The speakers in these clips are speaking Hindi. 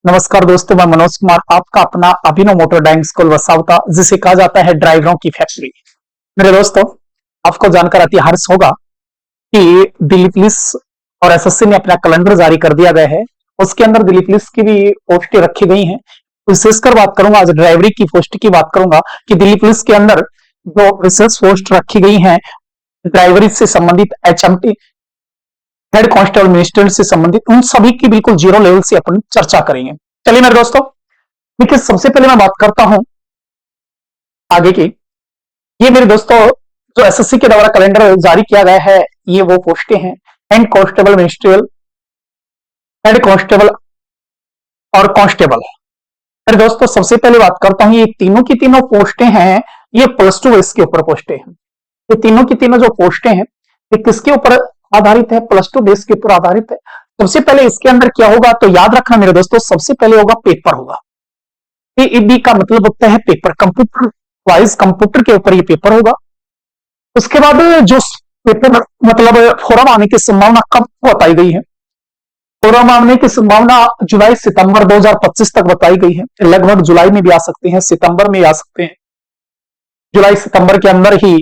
नमस्कार दोस्तों, मैं मनोज कुमार, आपका अपना अभिनव मोटर ड्राइविंग स्कूल वसावता, जिसे कहा जाता है ड्राइवरों की फैक्ट्री। मेरे दोस्तों, आपको जानकर अति हर्ष होगा कि दिल्ली पुलिस और एसएससी ने अपना कैलेंडर जारी कर दिया गया है। उसके अंदर दिल्ली पुलिस की भी पोस्टें रखी गई हैं। विशेषकर बात करूंगा, आज ड्राइवरी की पोस्ट की बात करूंगा कि दिल्ली पुलिस के अंदर जो विशेष पोस्ट रखी गई है ड्राइवरी से संबंधित, एचएमटी हेड कांस्टेबल मिनिस्ट्रियल से संबंधित, उन सभी की बिल्कुल जीरो लेवल से अपन चर्चा करेंगे। चलिए मेरे दोस्तों, देखिए सबसे पहले मैं बात करता हूं आगे की। ये मेरे दोस्तों जो एसएससी के द्वारा कैलेंडर जारी किया गया है, ये वो पोस्टें हैं head constable ministerial, head constable और कांस्टेबल। मेरे दोस्तों सबसे पहले बात करता हूं, ये तीनों की तीनों पोस्टें हैं, ये +2 बेस के ऊपर पोस्टें हैं। ये तीनों की तीनों जो पोस्टें हैं ये किसके ऊपर आधारित है? +2 बेस के ऊपर आधारित है। सबसे पहले इसके अंदर क्या होगा तो याद रखना मेरे दोस्तों, सबसे पहले होगा पेपर होगा। पीईबी का मतलब होता है पेपर, कंप्यूटर वाइज कंप्यूटर के ऊपर ये पेपर होगा। उसके बाद जो पेपर मतलब फोरम आने की संभावना कब बताई गई है? फोरम आने की संभावना जुलाई सितंबर 2025 तक बताई गई है। लगभग जुलाई में भी आ सकते हैं, सितंबर में भी आ सकते हैं। जुलाई सितंबर के अंदर ही,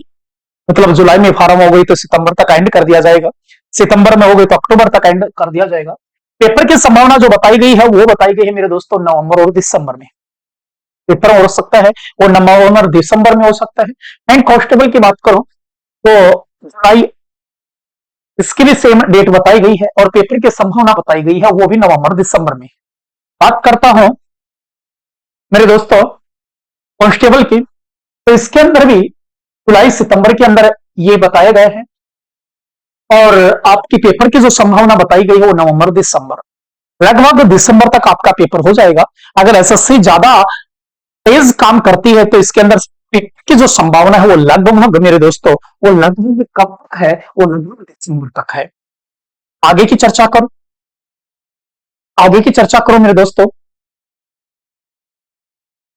मतलब जुलाई में फार्म हो गई तो सितंबर तक एंड कर दिया जाएगा, सितंबर में हो गई तो अक्टूबर तक एंड कर दिया जाएगा। पेपर की संभावना जो बताई गई है वो बताई गई है मेरे दोस्तों नवंबर और दिसंबर में पेपर हो सकता है, और नवंबर दिसंबर में हो सकता है। एंड कांस्टेबल की बात करो तो जुलाई, इसकी भी सेम डेट बताई गई है, और पेपर की संभावना बताई गई है वो भी नवंबर दिसंबर में। बात करता हूं मेरे दोस्तों कांस्टेबल की, तो इसके अंदर भी जुलाई सितंबर के अंदर ये बताया गया है, और आपकी पेपर की जो संभावना बताई गई है वो नवंबर दिसंबर, लगभग दिसंबर तक आपका पेपर हो जाएगा। अगर एसएससी ज्यादा तेज काम करती है तो इसके अंदर पेपर की जो संभावना है वो लगभग मेरे दोस्तों, वो लगभग कब तक है? वो लगभग दिसंबर तक है। आगे की चर्चा करो, आगे की चर्चा करो मेरे दोस्तों।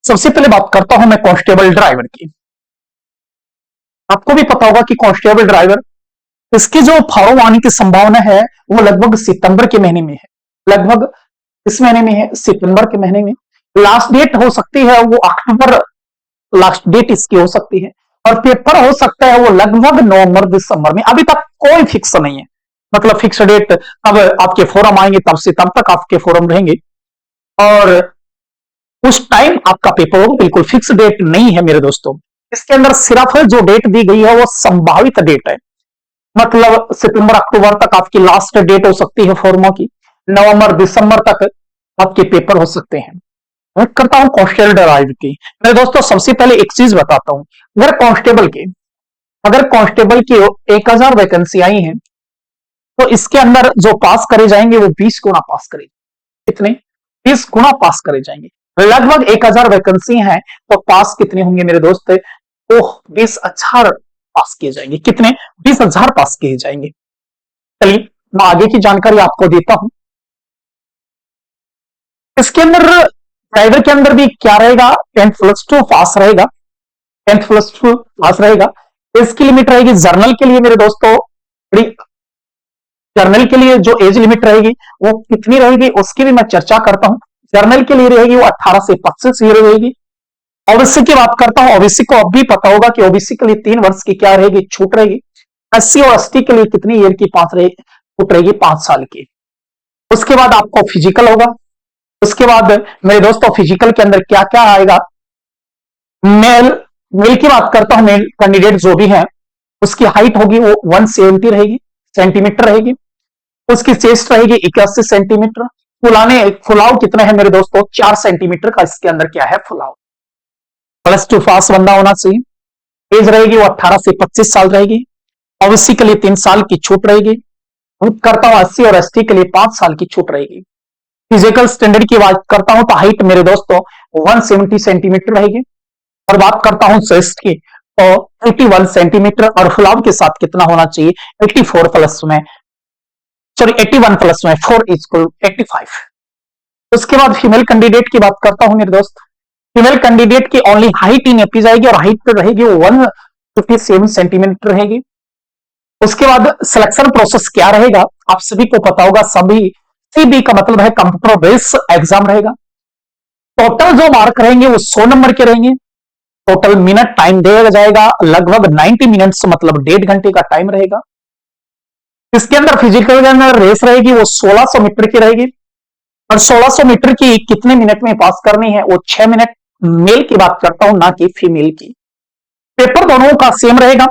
सबसे पहले बात करता हूं मैं कांस्टेबल ड्राइवर की। आपको भी पता होगा कि कांस्टेबल ड्राइवर, इसकी जो फॉर्म आने की संभावना है वो लगभग सितंबर के महीने में है, लगभग इस महीने में है, सितंबर के महीने में। लास्ट डेट हो सकती है वो अक्टूबर, लास्ट डेट इसकी हो सकती है, और पेपर हो सकता है वो लगभग नवंबर दिसंबर में। अभी तक कोई फिक्स नहीं है, मतलब फिक्स डेट अब आपके फोरम आएंगे तब से तब तक आपके फोरम रहेंगे, और उस टाइम आपका पेपर होगा, बिल्कुल फिक्स डेट नहीं है मेरे दोस्तों। इसके अंदर सिर्फ जो डेट दी गई है वो संभावित डेट है, मतलब सितंबर अक्टूबर तक आपकी लास्ट डेट हो सकती है फॉर्मों की, नवंबर दिसंबर तक आपके पेपर हो सकते हैं। मैं करता हूं कांस्टेबल ड्राइवर की। मेरे दोस्तों सबसे पहले एक चीज बताता हूं, अगर कांस्टेबल की 1000 वैकेंसी आई है तो इसके अंदर जो पास करे जाएंगे वो 20 गुना पास करे, कितने? 20 गुना पास करे जाएंगे। लगभग 1000 वैकेंसी है तो पास कितने होंगे मेरे दोस्त? तो 20,000 पास किए जाएंगे। कितने? 20,000 पास किए जाएंगे। चलिए मैं आगे की जानकारी आपको देता हूं। इसके अंदर ड्राइवर के अंदर भी क्या रहेगा? 10+2 पास रहेगा, 10+2 पास रहेगा। इसकी लिमिट रहेगी जर्नल के लिए मेरे दोस्तों, जर्नल के लिए जो एज लिमिट रहेगी वो कितनी रहेगी उसकी भी मैं चर्चा करता हूं। जर्नल के लिए रहेगी वो 18 से 25 ईयर रहेगी। ओबीसी की बात करता हूं, ओबीसी को अब भी पता होगा कि ओबीसी के लिए 3 वर्ष की क्या रहेगी? छूट रहेगी। एससी और एसटी के लिए कितनी ईयर की छूट रहेगी? 5 साल की। उसके बाद आपको फिजिकल होगा। उसके बाद मेरे दोस्तों फिजिकल के अंदर क्या क्या आएगा? मेल मेल की बात करता हूं, मेल कैंडिडेट जो भी है उसकी हाइट होगी वो 170 रहेगी, सेंटीमीटर रहेगी। उसकी चेस्ट रहेगी 81 सेंटीमीटर। फुलाव कितना है मेरे दोस्तों? 4 सेंटीमीटर का इसके अंदर क्या है? फुलाव। +2 पास बंदा होना चाहिए। एज रहेगी वो 18 से 25 साल रहेगी। ओबीसी के लिए 3 साल की छूट रहेगी। करता हूं एससी और एसटी के लिए 5 साल की छूट रहेगी। फिजिकल स्टैंडर्ड की बात करता हूं तो हाइट मेरे दोस्तों 170 सेंटीमीटर रहेगी, और बात करता हूं चेस्ट की तो 81 सेंटीमीटर, और फुलाव के साथ कितना होना चाहिए? 84 प्लस में, सॉरी 81 प्लस में 4 इक्वल 85। उसके बाद फीमेल कैंडिडेट की बात करता हूं मेरे दोस्त। फीमेल कैंडिडेट की ओनली हाइट ही नेपी जाएगी, और हाइट पे रहेगी वो 157 सेंटीमीटर रहेगी। उसके बाद सिलेक्शन प्रोसेस क्या रहेगा? आप सभी को पता होगा, सभी कंप्यूटर का मतलब है कंप्यूटर बेस्ड एग्जाम रहेगा। टोटल जो मार्क रहेंगे वो 100 नंबर के रहेंगे। टोटल मिनट टाइम दिया जाएगा लगभग 90 मिनट्स, मतलब 1.5 घंटे का टाइम रहेगा। इसके अंदर फिजिकल के अंदर रेस रहेगी वो 1600 मीटर की रहेगी, और 1600 मीटर की कितने मिनट में पास करनी है वो 6 मिनट। मेल की बात करता हूं, ना कि फीमेल की। पेपर दोनों का सेम रहेगा,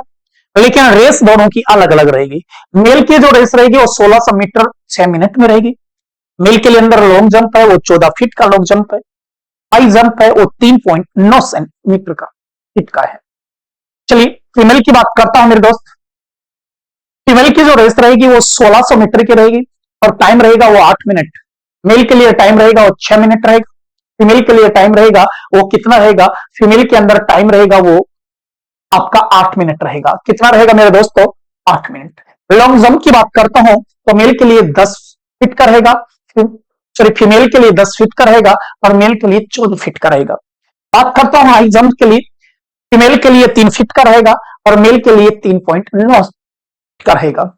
लेकिन रेस दोनों की अलग अलग रहेगी। मेल की जो रेस रहेगी वो 1600 मीटर 6 मिनट में रहेगी। मेल के लिए अंदर लॉन्ग जंप है वो 14 फीट का लॉन्ग जंप है। हाई जंप है वो 3.9 सेंटीमीटर का फीट का है। चलिए फीमेल की बात करता हूं मेरे दोस्त। फीमेल की जो रेस रहेगी वो 1600 मीटर की रहेगी, और टाइम रहेगा वो 8 मिनट। मेल के लिए टाइम रहेगा वो 6 मिनट रहेगा। फीमेल के लिए टाइम रहेगा वो कितना रहेगा? फीमेल के अंदर टाइम रहेगा वो आपका 8 मिनट रहेगा। कितना रहेगा मेरे दोस्तों? 8 मिनट। लॉन्ग जंप की बात करता हूं तो मेल के लिए 10 फीट का रहेगा, सॉरी फीमेल के लिए 10 फीट का रहेगा, और मेल के लिए 14 फीट का रहेगा। बात करता हूं हाई जंप के लिए, फीमेल के लिए 3 फीट का रहेगा, और मेल के लिए 3.9 का रहेगा।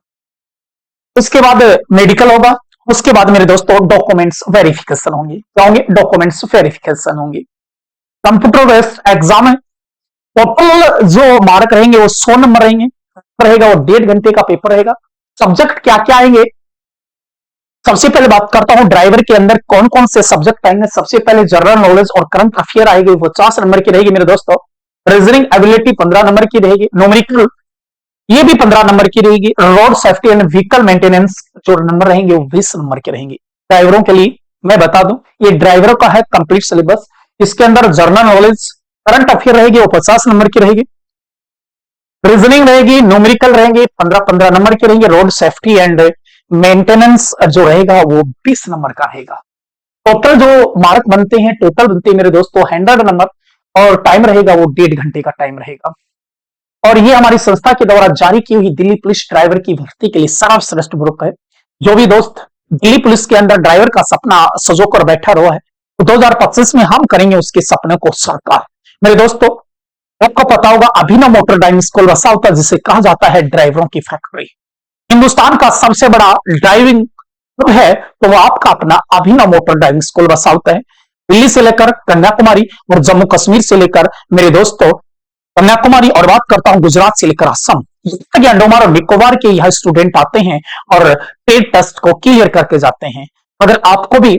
उसके बाद मेडिकल होगा। उसके बाद मेरे दोस्तों डॉक्यूमेंट्स वेरिफिकेशन होंगे। क्या होंगे? डॉक्यूमेंट्स वेरिफिकेशन होंगे। कंप्यूटर बेस्ड एग्जाम है। टोटल जो मार्क रहेंगे वो 100 नंबर रहेंगे रहेगा, वो 1.5 घंटे का पेपर रहेगा। सब्जेक्ट क्या क्या आएंगे? सबसे पहले बात करता हूं ड्राइवर के अंदर कौन कौन से सब्जेक्ट आएंगे। सबसे पहले जनरल नॉलेज और करंट अफेयर आएगी, 50 नंबर की रहेगी मेरे दोस्तों। रीजनिंग एबिलिटी 15 नंबर की रहेगी। न्यूमेरिकल ये भी 15 नंबर की रहेगी। Road safety and vehicle maintenance जो नंबर रहेंगे वो 20 नंबर के रहेंगे। ड्राइवरों के लिए मैं बता दूं, ये ड्राइवरों का है कंप्लीट सिलेबस। इसके अंदर जनरल नॉलेज करंट अफेयर रहेगी वो 50 नंबर की रहेगी। रीजनिंग रहेगी, न्यूमेरिकल रहेंगे 15-15 नंबर के रहेंगे। रोड सेफ्टी एंड मेंटेनेंस जो रहेगा वो 20 नंबर का रहेगा। टोटल जो मार्क बनते हैं, टोटल बनते हैं मेरे दोस्तों 100 नंबर, और टाइम रहेगा वो 1.5 घंटे का टाइम रहेगा। और ये हमारी संस्था के द्वारा जारी की हुई दिल्ली पुलिस ड्राइवर की भर्ती के लिए सर्वश्रेष्ठ बुक है। जो भी दोस्त दिल्ली पुलिस के अंदर ड्राइवर का सपना सजोकर बैठा रहा है, तो 2025 में हम करेंगे उसके सपने को साकार। मेरे दोस्तों आपको पता होगा अभिनव मोटर ड्राइविंग स्कूल वसावता, जिसे कहा जाता है ड्राइवरों की फैक्ट्री, हिंदुस्तान का सबसे बड़ा ड्राइविंग है, तो वो आपका अपना अभिनव मोटर ड्राइविंग स्कूल वसावता है। दिल्ली से लेकर कन्याकुमारी और जम्मू कश्मीर से लेकर मेरे दोस्तों कन्याकुमारी, और बात करता हूं गुजरात से लेकर असम, अंडोमान और निकोबार के यह स्टूडेंट आते हैं और टेट टेस्ट को क्लियर करके जाते हैं। अगर आपको भी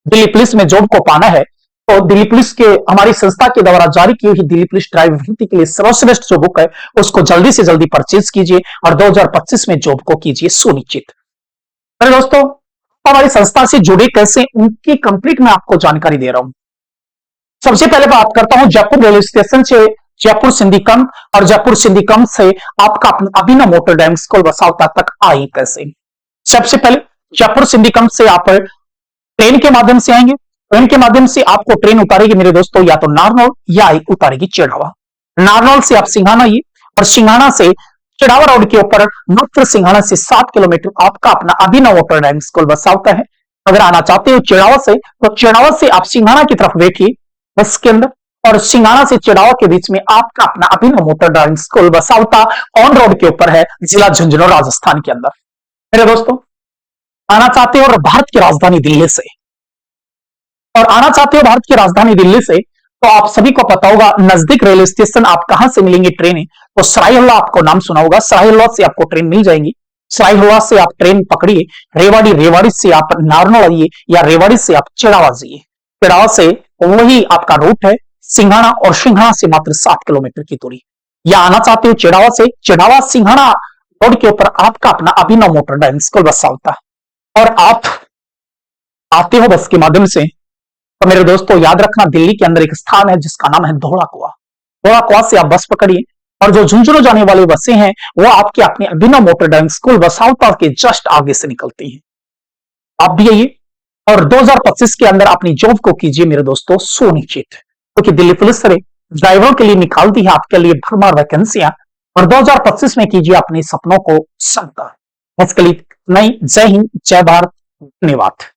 दिल्ली पुलिस में जॉब को पाना है, तो दिल्ली पुलिस के हमारी संस्था के द्वारा जारी की हुई दिल्ली पुलिस ड्राइवर भर्ती के लिए सर्वश्रेष्ठ जो बुक है उसको जल्दी से जल्दी परचेज कीजिए, और 2025 में जॉब को कीजिए सुनिश्चित। मेरे दोस्तों हमारी संस्था से जुड़े कैसे, उनकी कंप्लीट मैं आपको जानकारी दे रहा हूं। सबसे पहले बात करता हूं जयपुर रेलवे स्टेशन से जयपुर सिंधी कम, और जयपुर सिंधी कम से आपका अपना अभिनव मोटर ड्राइविंग स्कूल वसावता तक आई कैसे। सबसे पहले जयपुर सिंधी कम से आप ट्रेन के माध्यम से आएंगे। ट्रेन के माध्यम से आपको ट्रेन उतारेगी मेरे दोस्तों या तो नारनौल या उतारेगी चिड़ावा। नारनौल से आप सिंघाना आइए, और सिंघाना से चिड़ावा रोड के ऊपर मात्र सिंघाना से 7 किलोमीटर आपका अपना अभिनव मोटर ड्राइविंग स्कूल वसावता है। अगर आना चाहते हो चिड़ावा से, तो चिड़ावा से आप सिंघाना की तरफ बैठिए बस के अंदर, और सिंघाना से चिड़ावा के बीच में आपका अपना अभिनव मोटर ड्राइविंग स्कूल वसावता ऑन रोड के ऊपर है, जिला झुंझुनू राजस्थान के अंदर। मेरे दोस्तों आना चाहते हो और भारत की राजधानी दिल्ली से, और आना चाहते हो भारत की राजधानी दिल्ली से, तो आप सभी को पता होगा नजदीक रेलवे स्टेशन आप कहां से मिलेंगे ट्रेनें, तो सरायहल्ला आपको नाम सुना होगा। सरायहल्ला से आपको ट्रेन मिल जाएंगी। सरायहल्ला से आप ट्रेन पकड़िए रेवाड़ी, रेवाड़ी से आप नारनौल आइए, या रेवाड़ी से आप चिड़ावा जाइए। चिड़ावा से वही आपका रूट है सिंघाना, और सिंघाना से मात्र 7 किलोमीटर की दूरी। या आना चाहते हो चिड़ावा से, चिड़ावा सिंघाना रोड के ऊपर आपका अपना अभिनव मोटर ड्राइविंग स्कूल वसावता, और आप आते हो बस के माध्यम से, तो मेरे दोस्तों याद रखना दिल्ली के अंदर एक स्थान है जिसका नाम है धौला कुआं। धौला कुआं से आप बस पकड़िए, और जो झुंझुनू जाने वाली बसें हैं वो आपके अपने अभिनव मोटर ड्राइविंग स्कूल वसावता के जस्ट आगे से निकलती हैं। आप भी आइए, और 2025 के अंदर अपनी जॉब को कीजिए मेरे दोस्तों सुनिश्चित, क्योंकि दिल्ली पुलिस ने ड्राइवरों के लिए निकालती है आपके लिए भरमार वैकेंसियां, और 2025 में कीजिए अपने सपनों को साकार। इसके लिए नहीं, जय हिंद, जय भारत, धन्यवाद।